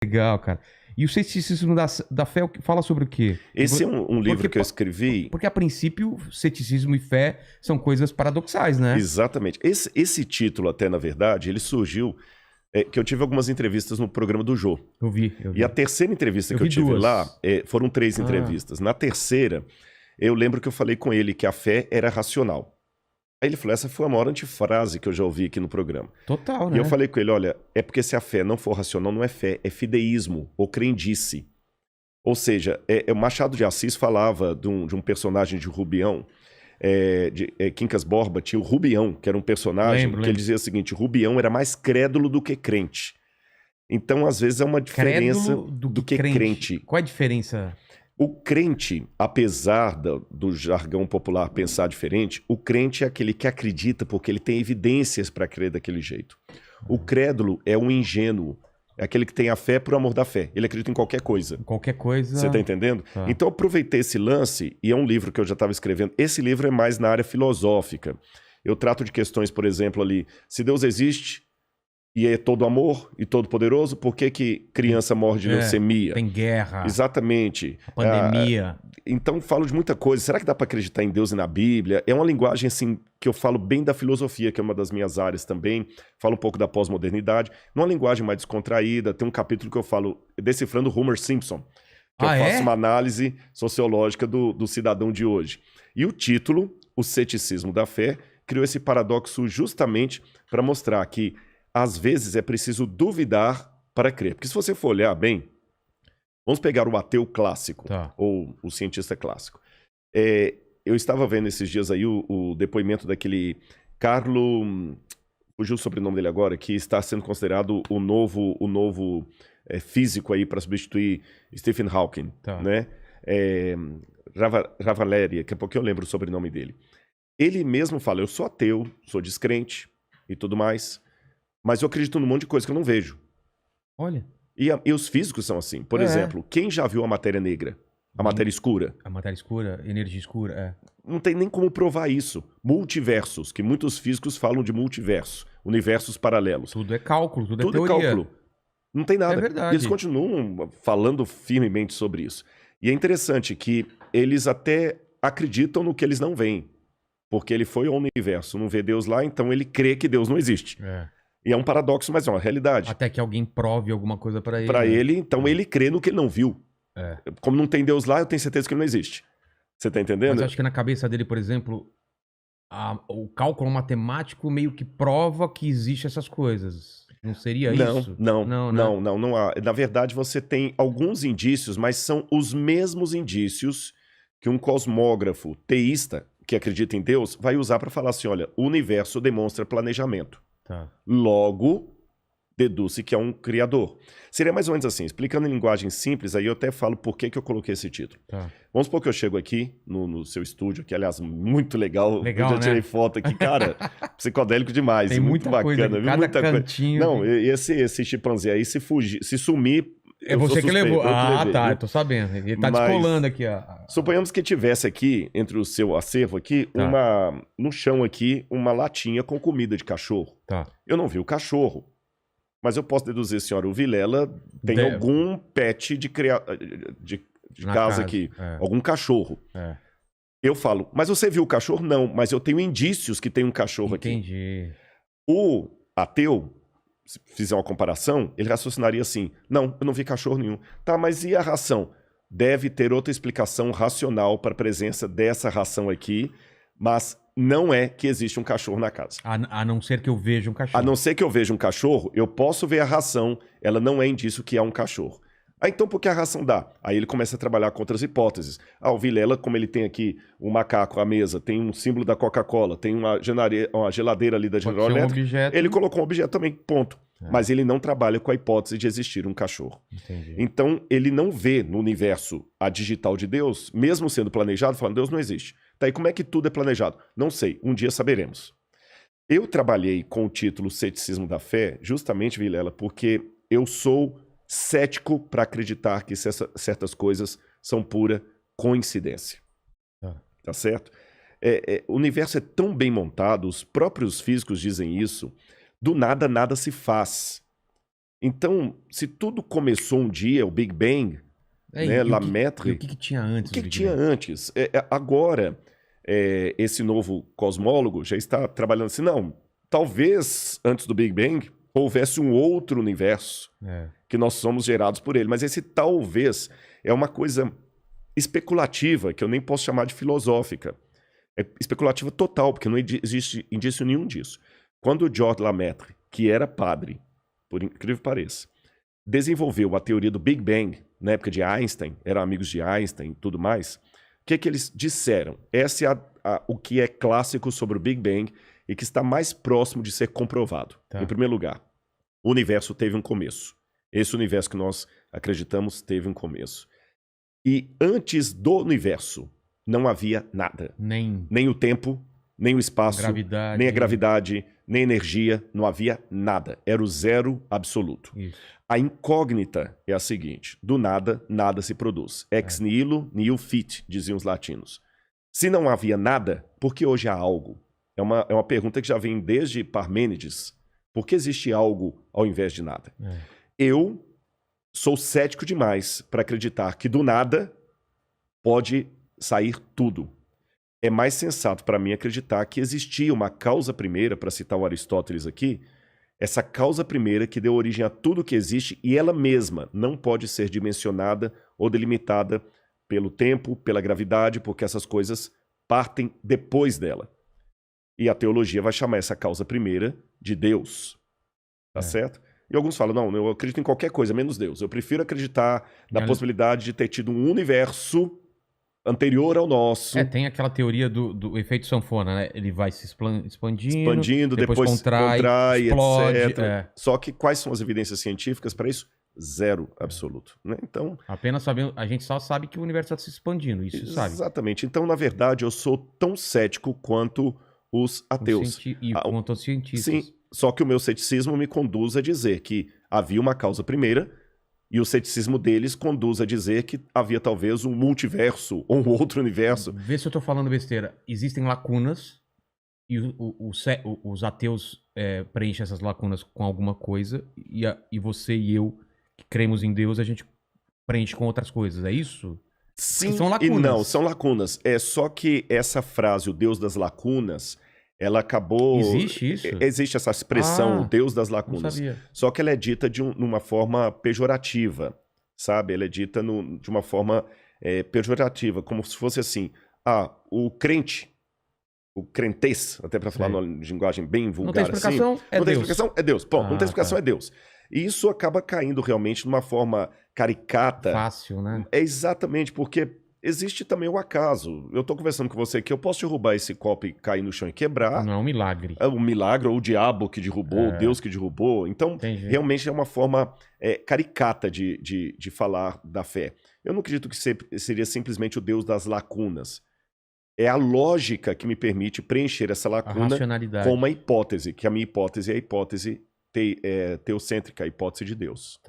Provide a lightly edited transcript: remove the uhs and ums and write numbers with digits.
Legal, cara. E o ceticismo da fé fala sobre o quê? Esse é um livro que eu escrevi. Porque, a princípio, ceticismo e fé são coisas paradoxais, né? Exatamente. Esse título, até, na verdade, ele surgiu... que eu tive algumas entrevistas no programa do Jô. Eu vi. E a terceira entrevista Eu que eu vi tive duas. lá, foram 3 entrevistas. Na terceira, eu lembro que eu falei com ele que a fé era racional. Aí ele falou, essa foi a maior antifrase que eu já ouvi aqui no programa. Total, E né? eu falei com ele, olha, é porque se a fé não for racional, não é fé, é fideísmo, ou crendice. Ou seja, o Machado de Assis falava de um personagem de Rubião, Quincas Borba tinha o Rubião, que era um personagem que ele dizia o seguinte, Rubião era mais crédulo do que crente. Então, às vezes, é uma diferença do que crente. Qual é a diferença? O crente, apesar do jargão popular pensar diferente, o crente é aquele que acredita porque ele tem evidências para crer daquele jeito. O crédulo é um ingênuo, é aquele que tem a fé por amor da fé. Ele acredita em qualquer coisa. Qualquer coisa... Você está entendendo? Tá. Então eu aproveitei esse lance, e é um livro que eu já estava escrevendo. Esse livro é mais na área filosófica. Eu trato de questões, por exemplo, ali, se Deus existe... e é todo amor e todo poderoso, por que criança morre de leucemia? Tem guerra. Exatamente. A pandemia. Então falo de muita coisa. Será que dá para acreditar em Deus e na Bíblia? É uma linguagem assim que eu falo bem da filosofia, que é uma das minhas áreas também. Falo um pouco da pós-modernidade. Numa linguagem mais descontraída. Tem um capítulo que eu falo decifrando Homer Simpson. Que eu faço uma análise sociológica do cidadão de hoje. E o título, O Ceticismo da Fé, criou esse paradoxo justamente para mostrar que às vezes é preciso duvidar para crer. Porque se você for olhar bem, vamos pegar o ateu clássico, ou o cientista clássico. Eu estava vendo esses dias aí o depoimento daquele Carlo, fugiu o sobrenome dele agora, que está sendo considerado o novo físico aí para substituir Stephen Hawking, né? Ravaleri, daqui a pouco eu lembro o sobrenome dele. Ele mesmo fala, eu sou ateu, sou descrente e tudo mais, mas eu acredito num monte de coisa que eu não vejo. Olha. E os físicos são assim. Por exemplo, quem já viu a matéria negra? A matéria escura? A matéria escura, energia escura, Não tem nem como provar isso. Multiversos, que muitos físicos falam de multiverso. Universos paralelos. Tudo é cálculo, tudo é teoria. Tudo é cálculo. Não tem nada. É verdade. E eles continuam falando firmemente sobre isso. E é interessante que eles até acreditam no que eles não veem. Porque ele foi ao universo, não vê Deus lá, então ele crê que Deus não existe. E é um paradoxo, mas é uma realidade. Até que alguém prove alguma coisa para ele. Para ele, então ele crê no que ele não viu. Como não tem Deus lá, eu tenho certeza que ele não existe. Você tá entendendo? Mas acho que na cabeça dele, por exemplo, o cálculo matemático meio que prova que existe essas coisas. Não seria isso? Não há. Na verdade, você tem alguns indícios, mas são os mesmos indícios que um cosmógrafo teísta, que acredita em Deus, vai usar para falar assim, olha, o universo demonstra planejamento. Logo, deduz-se que é um criador. Seria mais ou menos assim, explicando em linguagem simples, aí eu até falo por que eu coloquei esse título. Vamos supor que eu chego aqui no seu estúdio, que aliás, muito legal. Eu já tirei foto aqui, cara, psicodélico demais. Tem muito muita bacana. Coisa, cada cantinho. Não, esse chimpanzé aí, se sumir... É você que levou. Eu tô sabendo. Ele tá descolando aqui, ó. Suponhamos que tivesse aqui, entre o seu acervo aqui, no chão aqui, uma latinha com comida de cachorro. Eu não vi o cachorro. Mas eu posso deduzir, senhora, o Vilela tem algum pet de casa aqui. Algum cachorro. Eu falo, mas você viu o cachorro? Não, mas eu tenho indícios que tem um cachorro aqui. Entendi. O ateu, se fizer uma comparação, ele raciocinaria assim, não, eu não vi cachorro nenhum. Tá, mas e a ração? Deve ter outra explicação racional para a presença dessa ração aqui, mas não é que existe um cachorro na casa. A não ser que eu veja um cachorro. A não ser que eu veja um cachorro, eu posso ver a ração, ela não é indício que é um cachorro. Então por que a ração dá? Aí ele começa a trabalhar com outras hipóteses. O Vilela, como ele tem aqui um macaco à mesa, tem um símbolo da Coca-Cola, tem uma geladeira ali da General Electric, ele colocou um objeto também, ponto. Mas ele não trabalha com a hipótese de existir um cachorro. Entendi. Então ele não vê no universo a digital de Deus, mesmo sendo planejado, falando, Deus não existe. Tá, e como é que tudo é planejado? Não sei, um dia saberemos. Eu trabalhei com o título Ceticismo da Fé, justamente, Vilela, porque eu sou cético para acreditar que certas coisas são pura coincidência. Tá certo? O universo é tão bem montado, os próprios físicos dizem isso, do nada, nada se faz. Então, se tudo começou um dia, o Big Bang, né, E Lemaitre, o que tinha antes o que do Big tinha Bang? antes? Agora, esse novo cosmólogo já está trabalhando assim, não, talvez antes do Big Bang houvesse um outro universo que nós somos gerados por ele, mas esse talvez é uma coisa especulativa, que eu nem posso chamar de filosófica. É especulativa total, porque não existe indício nenhum disso. Quando o George Lemaitre, que era padre, por incrível que pareça, desenvolveu a teoria do Big Bang, na época de Einstein, eram amigos de Einstein e tudo mais, o que eles disseram? Esse é o que é clássico sobre o Big Bang e que está mais próximo de ser comprovado. Em primeiro lugar, o universo teve um começo. Esse universo que nós acreditamos teve um começo. E antes do universo não havia nada. Nem o tempo, nem o espaço, nem a gravidade, nem a energia, não havia nada. Era o zero absoluto. Isso. A incógnita é a seguinte: do nada, nada se produz. Ex nihilo, nihil fit, diziam os latinos. Se não havia nada, por que hoje há algo? É uma pergunta que já vem desde Parmênides. Por que existe algo ao invés de nada? Eu sou cético demais para acreditar que do nada pode sair tudo. É mais sensato para mim acreditar que existia uma causa primeira, para citar o Aristóteles aqui, essa causa primeira que deu origem a tudo que existe e ela mesma não pode ser dimensionada ou delimitada pelo tempo, pela gravidade, porque essas coisas partem depois dela. E a teologia vai chamar essa causa primeira de Deus. Tá certo? E alguns falam, não, eu acredito em qualquer coisa, menos Deus. Eu prefiro acreditar na possibilidade de ter tido um universo anterior ao nosso. Tem aquela teoria do efeito sanfona, né? Ele vai se expandindo, depois contrai, explode. etc. Só que quais são as evidências científicas para isso? Zero absoluto. Né? Então, apenas sabendo, a gente só sabe que o universo está se expandindo, isso sabe. Exatamente. Então, na verdade, eu sou tão cético quanto os ateus. Quanto aos cientistas. Sim, só que o meu ceticismo me conduz a dizer que havia uma causa primeira, e o ceticismo deles conduz a dizer que havia talvez um multiverso ou um outro universo. Vê se eu tô falando besteira. Existem lacunas e os ateus preenchem essas lacunas com alguma coisa e você e eu, que cremos em Deus, a gente preenche com outras coisas. É isso? Sim e não, são lacunas. É só que essa frase, o Deus das lacunas, ela acabou... Existe isso? Existe essa expressão, o Deus das lacunas. Não sabia. Só que ela é dita de uma forma pejorativa, sabe? Ela é dita de uma forma pejorativa, como se fosse assim, o crente, o crentez, até para falar numa linguagem bem vulgar. Não tem explicação, assim, não tem explicação, é Deus. Não tem explicação, é Deus. E isso acaba caindo realmente numa forma caricata. Fácil, né? É exatamente, porque... existe também o acaso. Eu tô conversando com você aqui, eu posso derrubar esse copo e cair no chão e quebrar. Não é um milagre. É um milagre, ou o diabo que derrubou, o Deus que derrubou. Então, realmente é uma forma caricata de falar da fé. Eu não acredito que seria simplesmente o Deus das lacunas. É a lógica que me permite preencher essa lacuna com uma hipótese, que a minha hipótese é a hipótese teocêntrica, a hipótese de Deus.